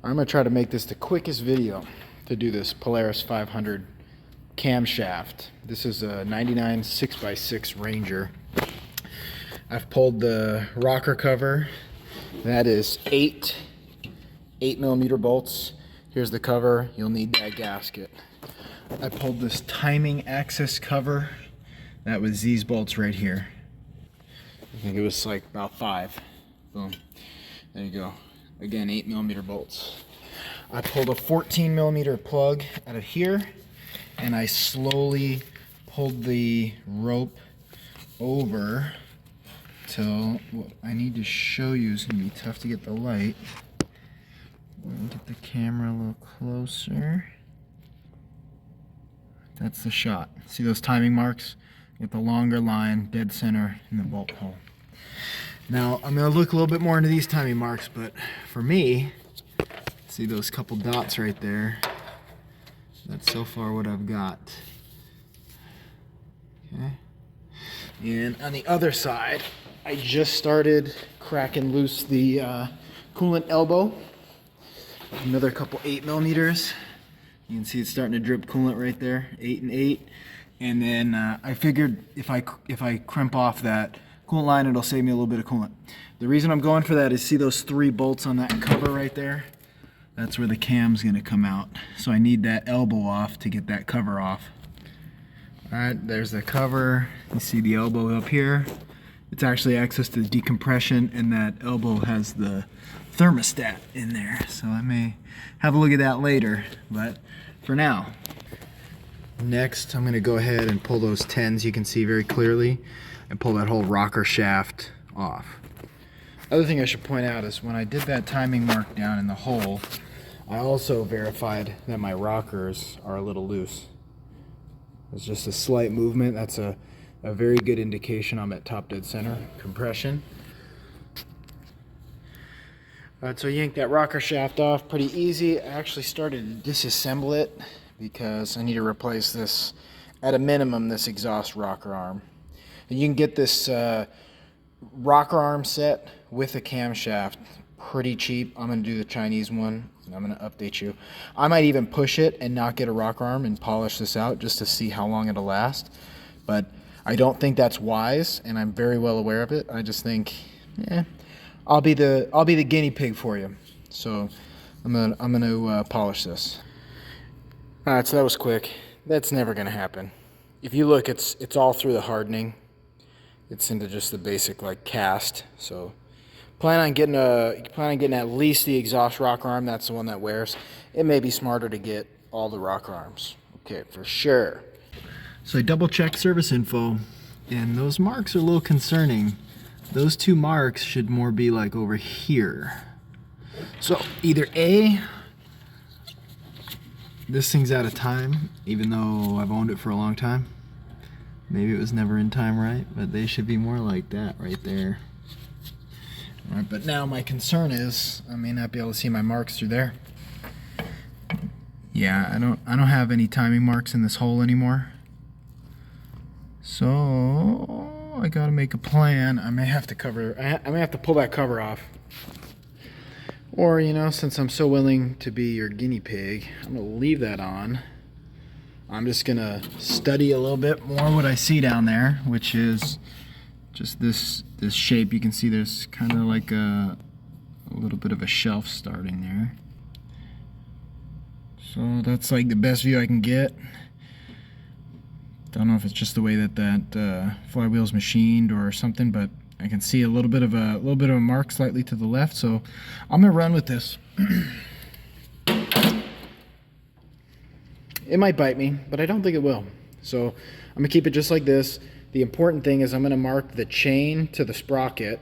I'm going to try to make this the quickest video to do this Polaris 500 camshaft. This is a 99 6x6 Ranger. I've pulled the rocker cover. That is 8mm bolts. Here's the cover. You'll need that gasket. I pulled this timing axis cover. That was these bolts right here. I think it was like about 5. Boom. There you go. Again, 8mm bolts. I pulled a 14mm plug out of here, and I slowly pulled the rope over till what I need to show you is going to be tough to get the light. Get the camera a little closer. That's the shot. See those timing marks? Get the longer line, dead center in the bolt hole. Now, I'm going to look a little bit more into these timing marks, but for me, see those couple dots right there? That's so far what I've got. Okay. And on the other side, I just started cracking loose the coolant elbow. Another couple 8mm. You can see it's starting to drip coolant right there, 8 and 8. And then I figured if I crimp off that coolant line, it'll save me a little bit of coolant. The reason I'm going for that is see those 3 bolts on that cover right there? That's where the cam's gonna come out. So I need that elbow off to get that cover off. All right, there's the cover. You see the elbow up here. It's actually access to the decompression, and that elbow has the thermostat in there. So I may have a look at that later, but for now. Next, I'm gonna go ahead and pull those 10s you can see very clearly and pull that whole rocker shaft off. Other thing I should point out is when I did that timing mark down in the hole, I also verified that my rockers are a little loose. It's just a slight movement. That's a very good indication I'm at top dead center compression. Alright, so yank that rocker shaft off pretty easy. I actually started to disassemble it because I need to replace this, at a minimum, this exhaust rocker arm. And you can get this rocker arm set with a camshaft pretty cheap. I'm going to do the Chinese one, and I'm going to update you. I might even push it and not get a rocker arm and polish this out just to see how long it'll last. But I don't think that's wise, and I'm very well aware of it. I just think, I'll be the guinea pig for you. So I'm gonna polish this. All right, so that was quick. That's never gonna happen. If you look, it's all through the hardening. It's into just the basic like cast. So plan on getting at least the exhaust rocker arm. That's the one that wears. It may be smarter to get all the rocker arms. Okay, for sure. So I double checked service info, and those marks are a little concerning. Those 2 marks should more be like over here. So either A, this thing's out of time, even though I've owned it for a long time. Maybe it was never in time right, but they should be more like that right there. All right, but now my concern is I may not be able to see my marks through there. Yeah, I don't have any timing marks in this hole anymore. So I gotta make a plan. I may have to pull that cover off. Or, you know, since I'm so willing to be your guinea pig, I'm gonna leave that on. I'm just gonna study a little bit more what I see down there, which is just this shape. You can see there's kind of like a little bit of a shelf starting there. So that's like the best view I can get. Don't know if it's just the way that flywheel's machined or something, but I can see a little bit of a mark slightly to the left. So I'm gonna run with this. It might bite me, but I don't think it will. So I'm gonna keep it just like this. The important thing is I'm gonna mark the chain to the sprocket,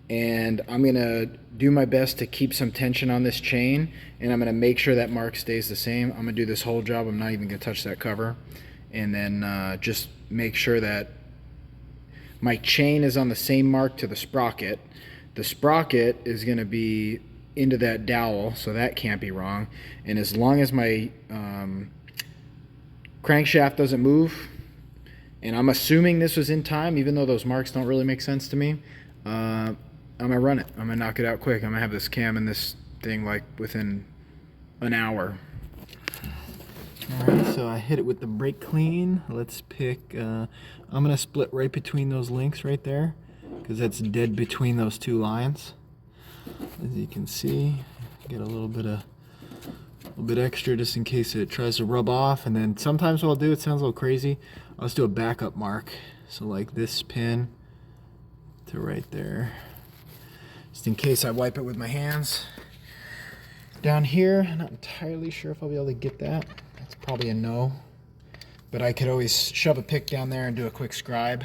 and I'm gonna do my best to keep some tension on this chain, and I'm gonna make sure that mark stays the same. I'm gonna do this whole job. I'm not even gonna touch that cover. And then just make sure that my chain is on the same mark to the sprocket. The sprocket is going to be into that dowel, so that can't be wrong. And as long as my crankshaft doesn't move, and I'm assuming this was in time, even though those marks don't really make sense to me, I'm going to run it. I'm going to knock it out quick. I'm going to have this cam in this thing like within an hour. Alright, so I hit it with the brake clean. Let's pick, I'm going to split right between those links right there, because that's dead between those two lines. As you can see, get a little bit extra just in case it tries to rub off. And then sometimes what I'll do, it sounds a little crazy, I'll just do a backup mark. So like this pin to right there, just in case I wipe it with my hands. Down here, I'm not entirely sure if I'll be able to get that. That's probably a no, but I could always shove a pick down there and do a quick scribe.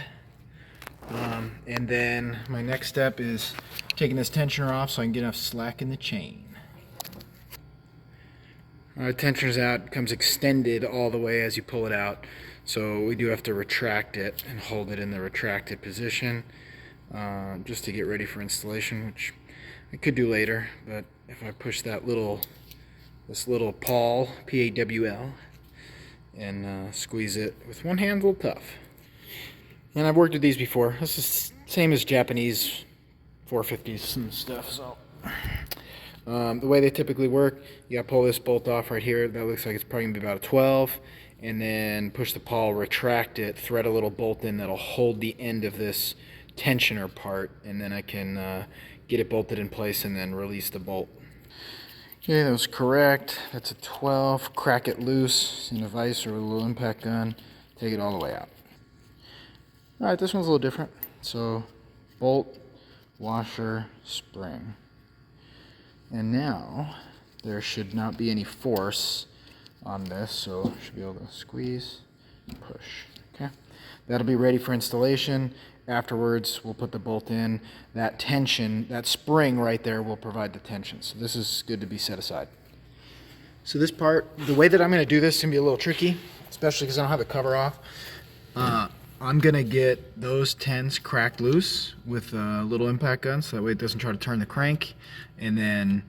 And then my next step is taking this tensioner off so I can get enough slack in the chain. Tensioner's out, it comes extended all the way as you pull it out, so we do have to retract it and hold it in the retracted position just to get ready for installation, which I could do later. But if I push this little pawl, P-A-W-L, and squeeze it with one hand, a little tough. And I've worked with these before. This is same as Japanese 450s and stuff. So the way they typically work, you gotta pull this bolt off right here. That looks like it's probably gonna be about a 12, and then push the pawl, retract it, thread a little bolt in that'll hold the end of this tensioner part, and then I can get it bolted in place and then release the bolt. Okay, that was correct. That's a 12. Crack it loose in a vise or with a little impact gun. Take it all the way out. Alright, this one's a little different. So, bolt, washer, spring. And now, there should not be any force on this, so should be able to squeeze, push. Okay, that'll be ready for installation. Afterwards, we'll put the bolt in. That tension, that spring right there will provide the tension. So this is good to be set aside. So this part, the way that I'm going to do this is going to be a little tricky, especially because I don't have the cover off. I'm going to get those 10s cracked loose with a little impact gun, so that way it doesn't try to turn the crank. And then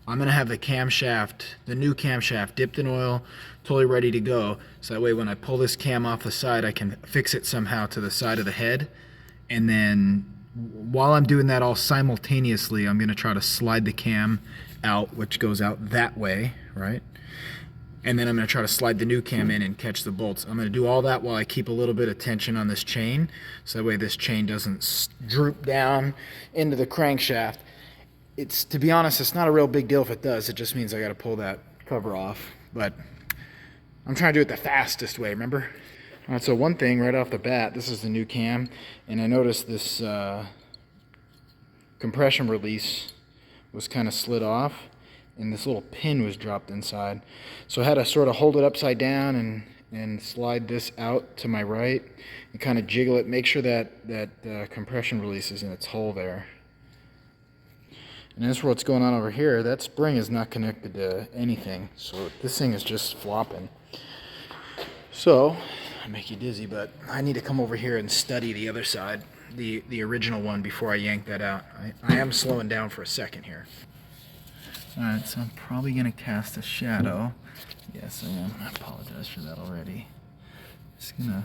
I'm going to have the camshaft, the new camshaft, dipped in oil, totally ready to go. So that way when I pull this cam off the side, I can fix it somehow to the side of the head. And then while I'm doing that all simultaneously, I'm going to try to slide the cam out, which goes out that way, right? And then I'm going to try to slide the new cam in and catch the bolts. I'm going to do all that while I keep a little bit of tension on this chain, so that way this chain doesn't droop down into the crankshaft. To be honest, it's not a real big deal if it does. It just means I got to pull that cover off. But I'm trying to do it the fastest way, remember? All right, so one thing right off the bat, this is the new cam, and I noticed this compression release was kind of slid off, and this little pin was dropped inside. So I had to sort of hold it upside down and slide this out to my right and kind of jiggle it, make sure that compression release is in its hole there. And as for what's going on over here, that spring is not connected to anything, so this thing is just flopping. So, I make you dizzy, but I need to come over here and study the other side, the original one, before I yank that out. I am slowing down for a second here. Alright, so I'm probably going to cast a shadow. Yes, I am. I apologize for that already. Just going to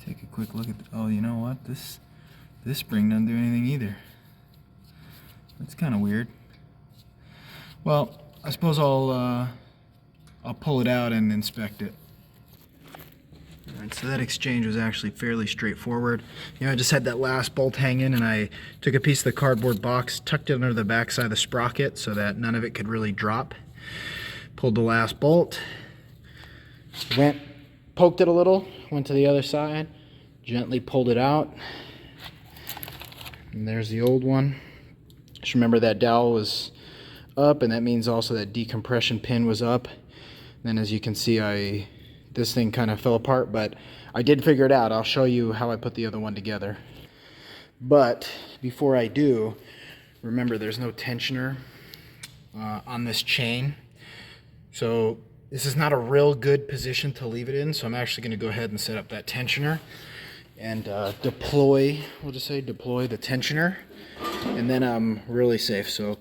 take a quick look at oh, you know what? This spring doesn't do anything either. That's kind of weird. Well, I suppose I'll pull it out and inspect it. Alright, so that exchange was actually fairly straightforward. You know, I just had that last bolt hanging, and I took a piece of the cardboard box, tucked it under the backside of the sprocket so that none of it could really drop. Pulled the last bolt, poked it a little, went to the other side, gently pulled it out, and there's the old one. Just remember that dowel was up, and that means also that decompression pin was up. And then as you can see, this thing kind of fell apart, but I did figure it out. I'll show you how I put the other one together. But before I do, remember there's no tensioner on this chain. So this is not a real good position to leave it in, so I'm actually going to go ahead and set up that tensioner and deploy the tensioner, and then I'm really safe. So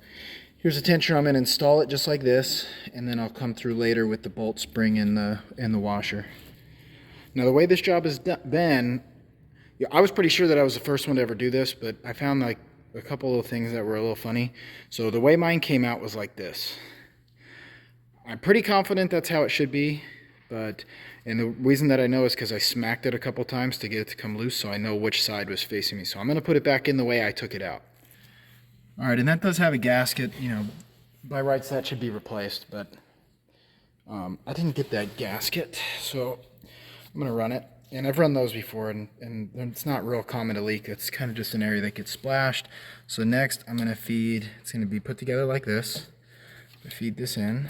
here's the tensioner. I'm going to install it just like this, and then I'll come through later with the bolt spring and the washer. Now the way this job has been, I was pretty sure that I was the first one to ever do this, but I found like a couple little things that were a little funny. So the way mine came out was like this. I'm pretty confident that's how it should be, and the reason that I know is because I smacked it a couple times to get it to come loose, so I know which side was facing me. So I'm going to put it back in the way I took it out. All right, and that does have a gasket. You know, by rights that should be replaced, but I didn't get that gasket, so I'm going to run it. And I've run those before, and it's not real common to leak. It's kind of just an area that gets splashed. So next, I'm going to feed, it's going to be put together like this. I feed this in.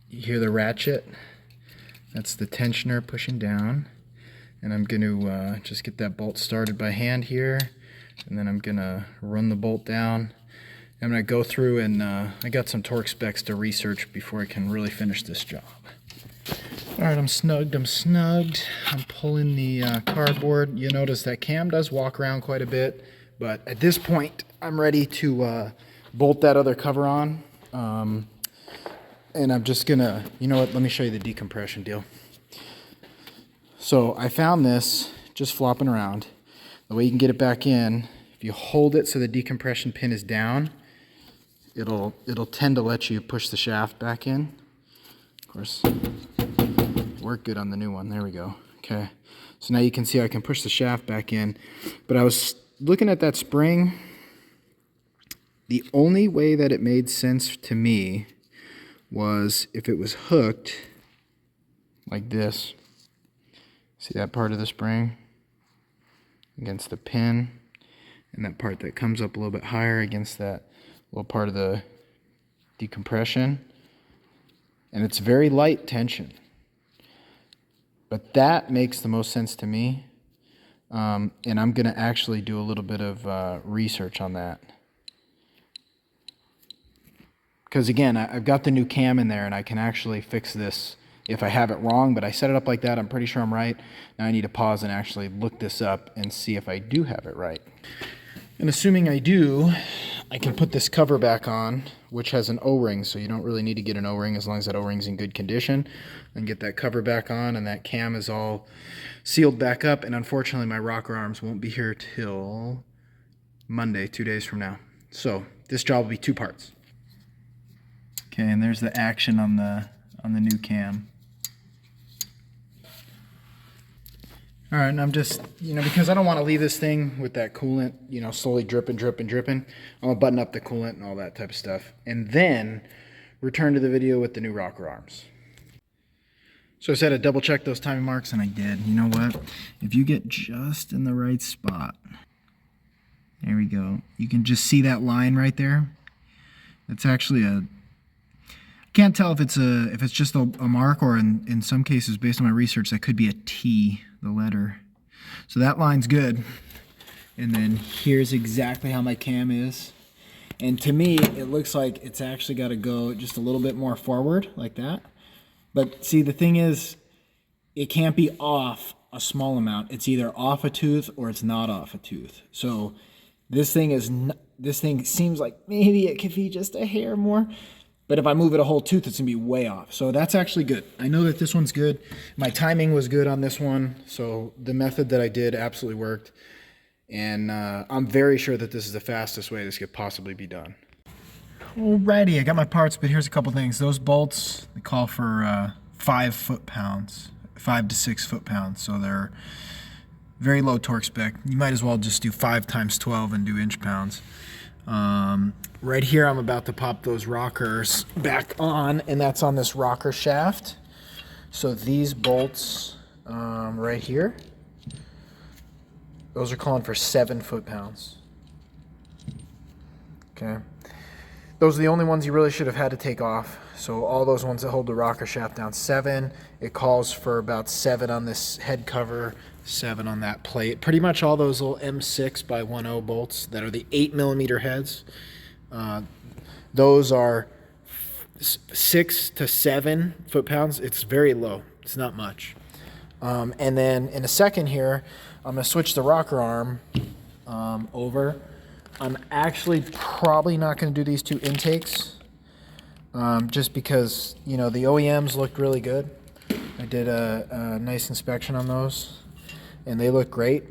You hear the ratchet? That's the tensioner pushing down. And I'm going to just get that bolt started by hand here. And then I'm going to run the bolt down. I'm going to go through and I got some torque specs to research before I can really finish this job. Alright, I'm snugged. I'm pulling the cardboard. You notice that cam does walk around quite a bit. But at this point, I'm ready to bolt that other cover on. And I'm just gonna, you know what, let me show you the decompression deal. So I found this just flopping around. The way you can get it back in, if you hold it so the decompression pin is down, it'll tend to let you push the shaft back in. Of course, it worked good on the new one. There we go. Okay, so now you can see I can push the shaft back in. But I was looking at that spring. The only way that it made sense to me was if it was hooked like this. See that part of the spring against the pin, and that part that comes up a little bit higher against that little part of the decompression. And it's very light tension. But that makes the most sense to me. And I'm going to actually do a little bit of research on that. Because again, I've got the new cam in there and I can actually fix this if I have it wrong, but I set it up like that. I'm pretty sure I'm right. Now I need to pause and actually look this up and see if I do have it right. And assuming I do, I can put this cover back on, which has an O-ring, so you don't really need to get an O-ring as long as that O-ring's in good condition. And get that cover back on, and that cam is all sealed back up. And unfortunately, my rocker arms won't be here till Monday, 2 days from now. So this job will be 2 parts. Okay, and there's the action on the new cam. All right, and I'm just, because I don't want to leave this thing with that coolant, slowly dripping, I'm gonna button up the coolant and all that type of stuff, and then return to the video with the new rocker arms. So I said I'd double check those timing marks, and I did. You know what? If you get just in the right spot, there we go. You can just see that line right there. It's actually can't tell if it's just a mark, or in some cases, based on my research, that could be a T, the letter. So that line's good. And then here's exactly how my cam is. And to me, it looks like it's actually got to go just a little bit more forward, like that. But see, the thing is, it can't be off a small amount. It's either off a tooth or it's not off a tooth. So this thing seems like maybe it could be just a hair more. But if I move it a whole tooth, it's going to be way off. So that's actually good. I know that this one's good. My timing was good on this one. So the method that I did absolutely worked. And I'm very sure that this is the fastest way this could possibly be done. Alrighty, I got my parts, but here's a couple things. Those bolts, they call for 5 foot-pounds, 5 to 6 foot-pounds. So they're very low torque spec. You might as well just do 5 times 12 and do inch-pounds. Right here, I'm about to pop those rockers back on, and that's on this rocker shaft. So these bolts right here, those are calling for 7 foot-pounds. Okay. Those are the only ones you really should have had to take off. So all those ones that hold the rocker shaft down, 7. It calls for about 7 on this head cover, 7 on that plate. Pretty much all those little M6 by 10 bolts that are the 8mm heads. Those are 6 to 7 foot-pounds. It's very low. It's not much. And then in a second here, I'm going to switch the rocker arm over. I'm actually probably not going to do these 2 intakes just because, the OEMs looked really good. I did a nice inspection on those, and they look great.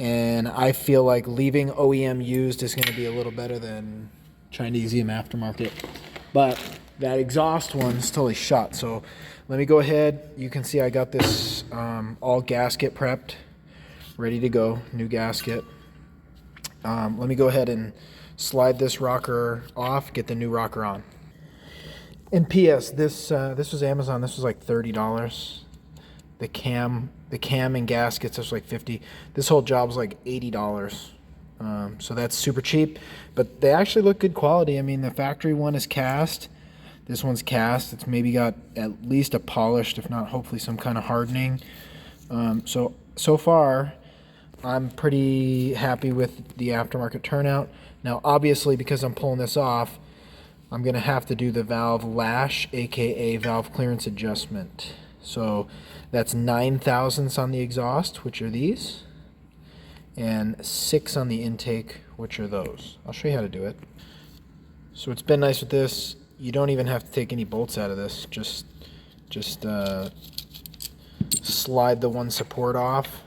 and I feel like leaving OEM used is going to be a little better than trying to use them aftermarket. But that exhaust one is totally shot. So let me go ahead. You can see I got this all gasket prepped, ready to go, new gasket. Let me go ahead and slide this rocker off, get the new rocker on. And P.S. This was Amazon. This was like $30. The cam and gaskets, this was like $50. This whole job was like $80. So that's super cheap, but they actually look good quality. I mean, the factory one is cast. This one's cast. It's maybe got at least a polished, if not hopefully some kind of hardening. So far, I'm pretty happy with the aftermarket turnout. Now, obviously, because I'm pulling this off, I'm going to have to do the valve lash, aka valve clearance adjustment. So that's 9 thousandths on the exhaust, which are these, and 6 on the intake, which are those. I'll show you how to do it. So it's been nice with this. You don't even have to take any bolts out of this. Just slide the one support off,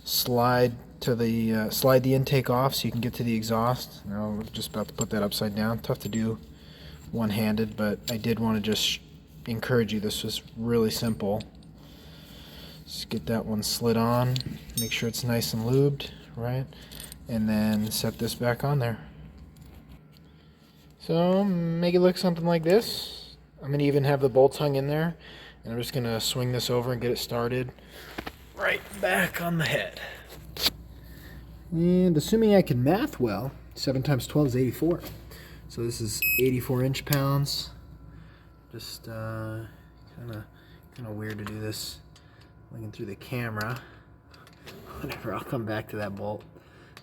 slide the intake off so you can get to the exhaust. Now we're just about to put that upside down. Tough to do one-handed, but I did want to just encourage you. This was really simple. Just get that one slid on, make sure it's nice and lubed, right? And then set this back on there. So make it look something like this. I'm going to even have the bolts hung in there, and I'm just going to swing this over and get it started right back on the head. And assuming I can math well, 7 times 12 is 84. So this is 84 inch-pounds. Just kind of weird to do this looking through the camera. Whatever, I'll come back to that bolt.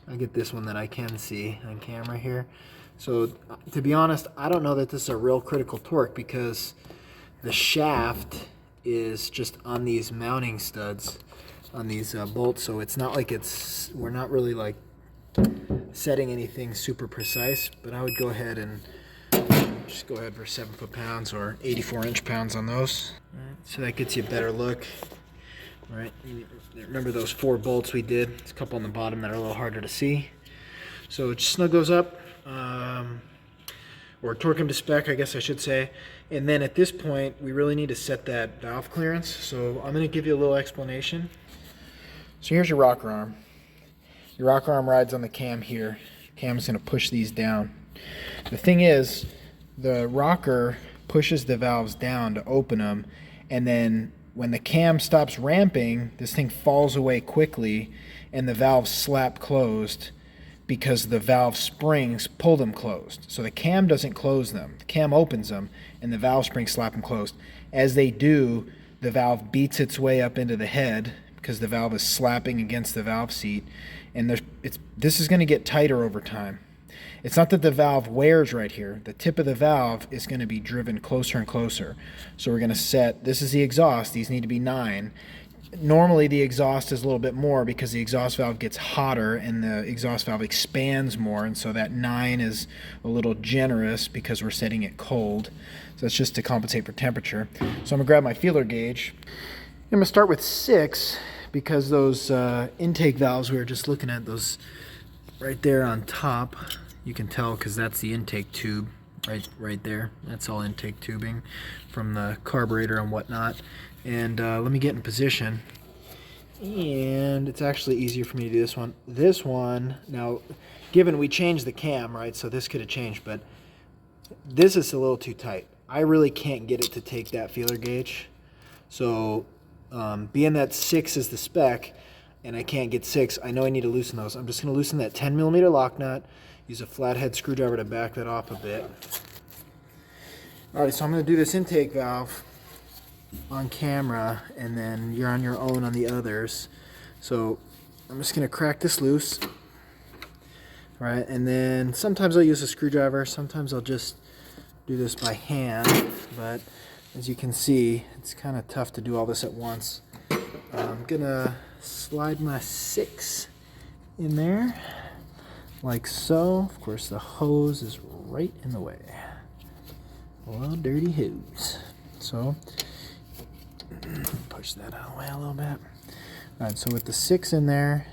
I'll get this one that I can see on camera here. So to be honest, I don't know that this is a real critical torque because the shaft is just on these mounting studs on these bolts. So it's not like we're not really like setting anything super precise, but I would go ahead and just go ahead for 7 foot-pounds or 84 inch-pounds on those. Right, so that gets you a better look. Right, remember those 4 bolts we did? There's a couple on the bottom that are a little harder to see. So just snug those up, or torque them to spec, I guess I should say. And then at this point, we really need to set that valve clearance. So I'm going to give you a little explanation. So here's your rocker arm. Your rocker arm rides on the cam here. Cam's going to push these down. The thing is, the rocker pushes the valves down to open them, and then when the cam stops ramping, this thing falls away quickly and the valves slap closed because the valve springs pull them closed. So the cam doesn't close them. The cam opens them and the valve springs slap them closed. As they do, the valve beats its way up into the head because the valve is slapping against the valve seat, and this is going to get tighter over time. It's not that the valve wears right here. The tip of the valve is going to be driven closer and closer. So we're going to set, this is the exhaust, these need to be 9. Normally the exhaust is a little bit more because the exhaust valve gets hotter and the exhaust valve expands more, and so that 9 is a little generous because we're setting it cold. So that's just to compensate for temperature. So I'm going to grab my feeler gauge. I'm going to start with 6 because those intake valves we were just looking at, those right there on top, you can tell because that's the intake tube right there. That's all intake tubing from the carburetor and whatnot. And let me get in position. And it's actually easier for me to do this one. This one, now, given we changed the cam, right, so this could have changed, but this is a little too tight. I really can't get it to take that feeler gauge. So being that 6 is the spec, and I can't get 6, I know I need to loosen those. I'm just going to loosen that 10mm lock nut, use a flathead screwdriver to back that off a bit. Alright, so I'm going to do this intake valve on camera, and then you're on your own on the others. So I'm just going to crack this loose. Right, and then sometimes I'll use a screwdriver, sometimes I'll just do this by hand, but as you can see, it's kind of tough to do all this at once. I'm going to slide my 6 in there, like so. Of course, the hose is right in the way. Well, dirty hose. So, push that out of the way a little bit. Alright, so with the 6 in there,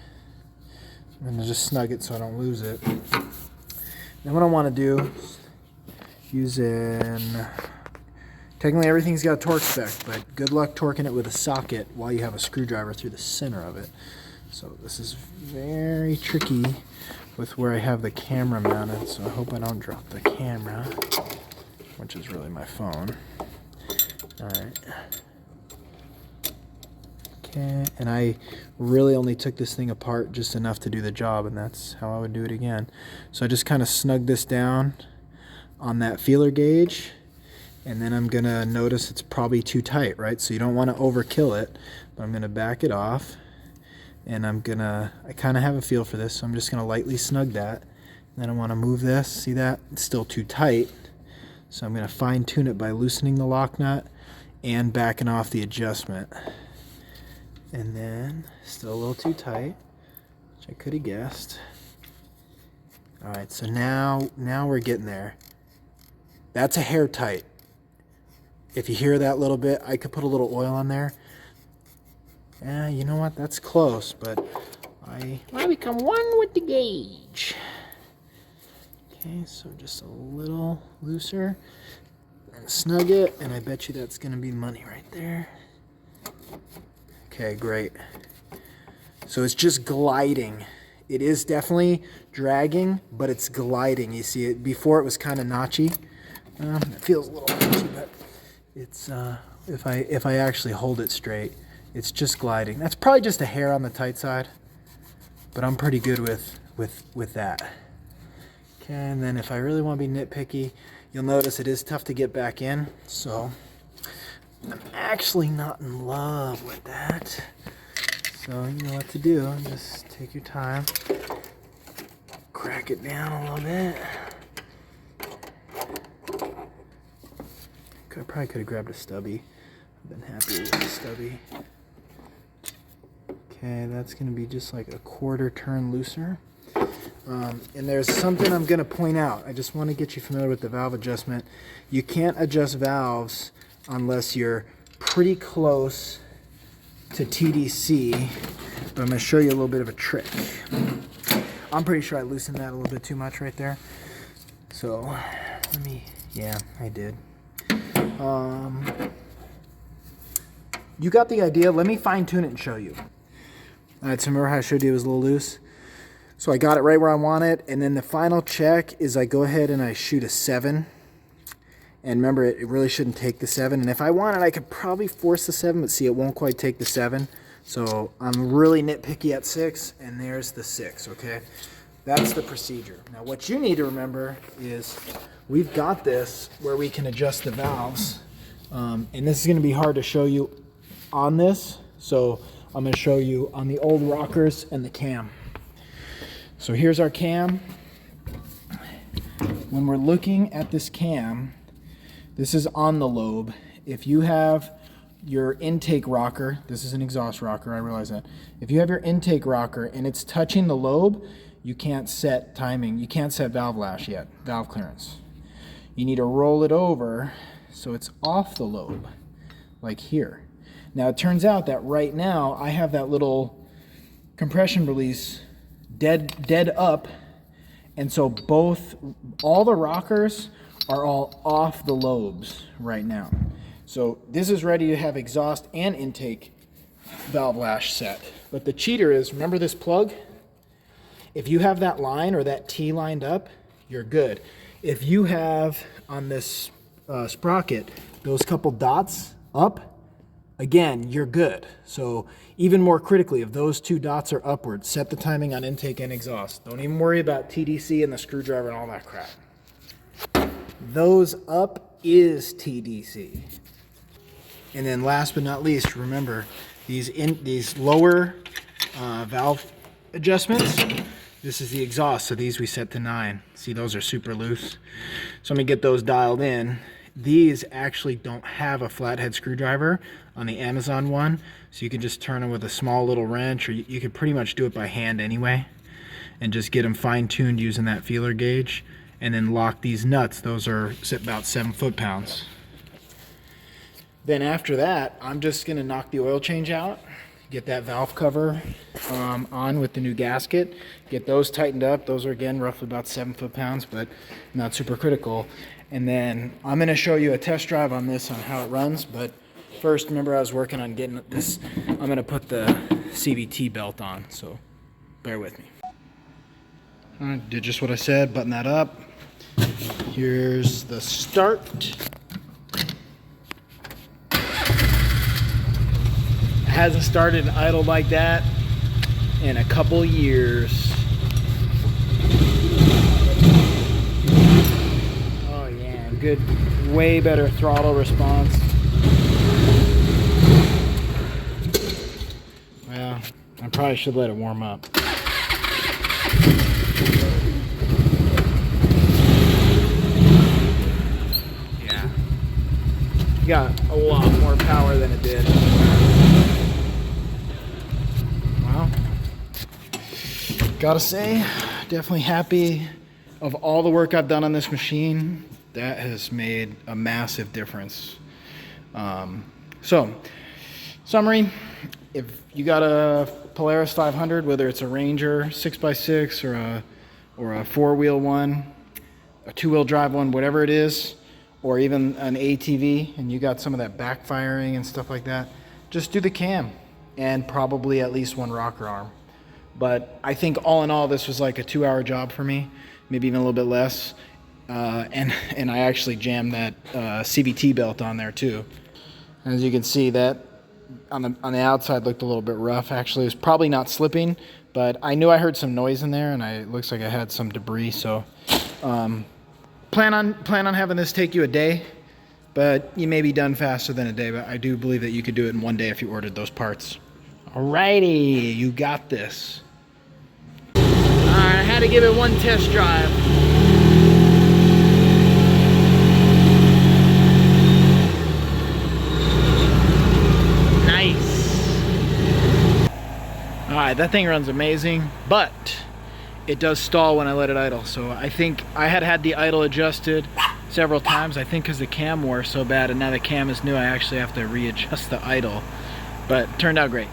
I'm gonna just snug it so I don't lose it. Then what I want to do is technically everything's got a torque spec, but good luck torquing it with a socket while you have a screwdriver through the center of it. So this is very tricky with where I have the camera mounted, so I hope I don't drop the camera, which is really my phone. Alright. Okay, and I really only took this thing apart just enough to do the job, and that's how I would do it again. So I just kind of snug this down on that feeler gauge, and then I'm gonna notice it's probably too tight, right? So you don't want to overkill it, but I'm gonna back it off, and I kind of have a feel for this, so I'm just gonna lightly snug that. And then I want to move this. See that? It's still too tight, so I'm gonna fine tune it by loosening the lock nut and backing off the adjustment. And then still a little too tight, which I could have guessed. All right, so now we're getting there. That's a hair tight. If you hear that little bit, I could put a little oil on there. Yeah, you know what? That's close, but I become one with the gauge. Okay, so just a little looser. And snug it, and I bet you that's gonna be money right there. Okay, great. So it's just gliding. It is definitely dragging, but it's gliding. You see it, before it was kind of notchy. It feels a little notchy, but it's if I actually hold it straight, it's just gliding. That's probably just a hair on the tight side, but I'm pretty good with that. Okay, and then if I really want to be nitpicky, you'll notice it is tough to get back in, so I'm actually not in love with that. So you know what to do. Just take your time. Crack it down a little bit. I probably could have grabbed a stubby. I've been happy with the stubby. Okay, that's going to be just like a quarter turn looser. And there's something I'm going to point out. I just want to get you familiar with the valve adjustment. You can't adjust valves unless you're pretty close to TDC, but I'm going to show you a little bit of a trick. I'm pretty sure I loosened that a little bit too much right there. So, yeah, I did. You got the idea. Let me fine tune it and show you. All right, so remember how I showed you it was a little loose? So I got it right where I want it, and then the final check is I go ahead and I shoot a 7. And remember, it really shouldn't take the 7. And if I wanted, I could probably force the 7, but see, it won't quite take the 7. So I'm really nitpicky at 6, and there's the 6, okay? That's the procedure. Now, what you need to remember is we've got this where we can adjust the valves. And this is going to be hard to show you on this, so I'm going to show you on the old rockers and the cam. So here's our cam. When we're looking at this cam, this is on the lobe. If you have your intake rocker, this is an exhaust rocker, I realize that. If you have your intake rocker and it's touching the lobe, you can't set timing. You can't set valve lash yet, valve clearance. You need to roll it over so it's off the lobe, like here. Now it turns out that right now I have that little compression release dead up, and so all the rockers are all off the lobes right now. So this is ready to have exhaust and intake valve lash set. But the cheater is, remember this plug? If you have that line or that T lined up, you're good. If you have on this sprocket those couple dots up, again, you're good. So even more critically, if those 2 dots are upward, set the timing on intake and exhaust. Don't even worry about TDC and the screwdriver and all that crap. Those up is TDC. And then last but not least, remember these lower valve adjustments. This is the exhaust, so these we set to 9. See, those are super loose. So I'm gonna get those dialed in. These actually don't have a flathead screwdriver on the Amazon one, so you can just turn them with a small little wrench, or you can pretty much do it by hand anyway, and just get them fine-tuned using that feeler gauge, and then lock these nuts. Those are about 7 foot-pounds. Then after that, I'm just gonna knock the oil change out, get that valve cover on with the new gasket, get those tightened up. Those are again roughly about 7 foot-pounds, but not super critical. And then I'm going to show you a test drive on this on how it runs. But first, remember I was working on getting this. I'm going to put the CVT belt on, so bear with me. All right, did just what I said, button that up. Here's the start. Hasn't started and idled like that in a couple years. Oh yeah, good, way better throttle response. Well, I probably should let it warm up. Yeah, got a lot more power than it did. Gotta say, definitely happy of all the work I've done on this machine. That has made a massive difference. So, summary, if you got a Polaris 500, whether it's a Ranger 6x6 or a four-wheel one, a two-wheel drive one, whatever it is, or even an ATV, and you got some of that backfiring and stuff like that, just do the cam and probably at least one rocker arm. But I think all in all, this was like a 2-hour job for me, maybe even a little bit less. And I actually jammed that CVT belt on there too. As you can see, that on the outside looked a little bit rough. Actually, it was probably not slipping, but I knew I heard some noise in there, and it looks like I had some debris. So plan on having this take you a day, but you may be done faster than a day. But I do believe that you could do it in one day if you ordered those parts. Alrighty, you got this. I had to give it one test drive. Nice. Alright, that thing runs amazing, but it does stall when I let it idle. So I think I had the idle adjusted several times. I think because the cam wore so bad, and now the cam is new, I actually have to readjust the idle. But it turned out great.